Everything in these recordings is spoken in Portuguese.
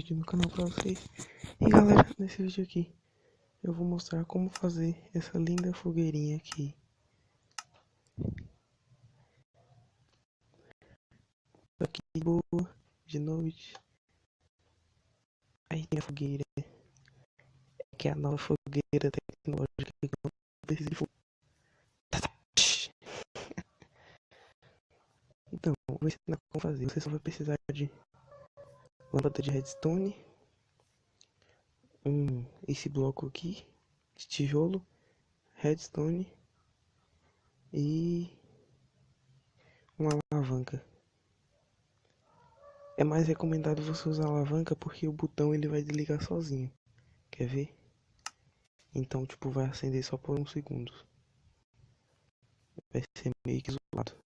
vídeo no canal pra vocês. E galera, nesse vídeo aqui eu vou mostrar como fazer essa linda fogueirinha aqui. Aqui boa, de noite. Aí tem a fogueira, que é a nova fogueira tecnológica que não precisa de fogo. Então, vou ensinar como fazer. Você só vai precisar de lâmpada de redstone, esse bloco aqui de tijolo, redstone e uma alavanca. É mais recomendado você usar a alavanca porque o botão ele vai desligar sozinho. Quer ver? Então tipo vai acender só por uns segundos. Vai ser meio que isolado.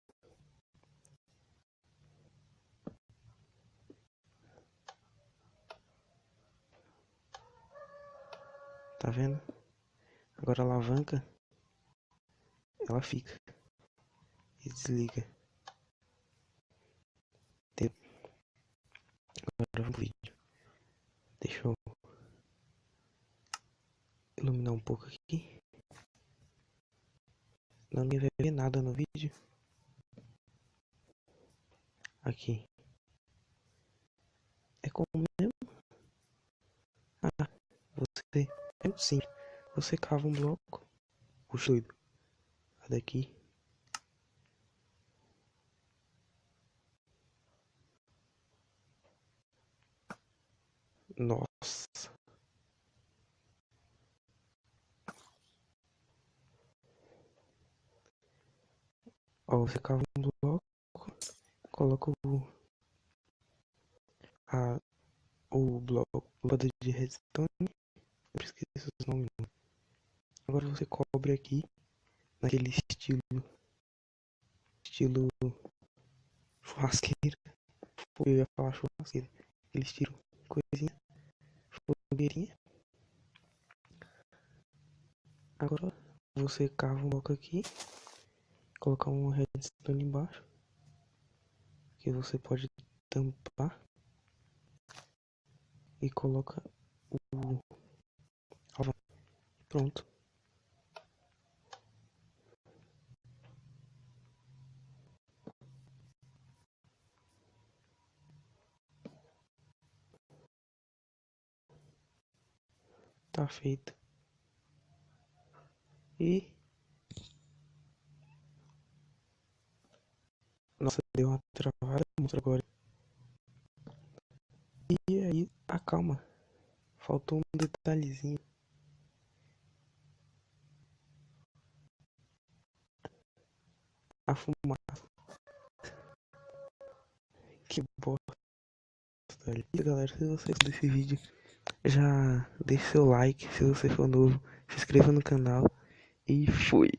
Tá vendo? Agora a alavanca ela fica e desliga. Agora vamos pro vídeo. Deixa eu iluminar um pouco aqui. Não ninguém vai ver nada no vídeo. Aqui. É como mesmo? Você é muito simples. Você cava um bloco. Puxa doido. Sai daqui. Nossa. Ó, você cava um bloco. Coloca o bloco de redstone. Sempre esqueço os nomes. Agora você cobre aqui naquele estilo churrasqueira. Eu ia falar churrasqueira. Aquele estilo coisinha, fogueirinha. Agora você cava um bloco aqui, colocar um redstone embaixo, que você pode tampar e coloca o pronto. Tá feito. E nossa, deu uma travada, mostra agora. E aí, acalma. Faltou um detalhezinho. A fumaça. Que bosta. E galera, se você gostou desse vídeo, já deixa seu like. Se você for novo, se inscreva no canal. E fui.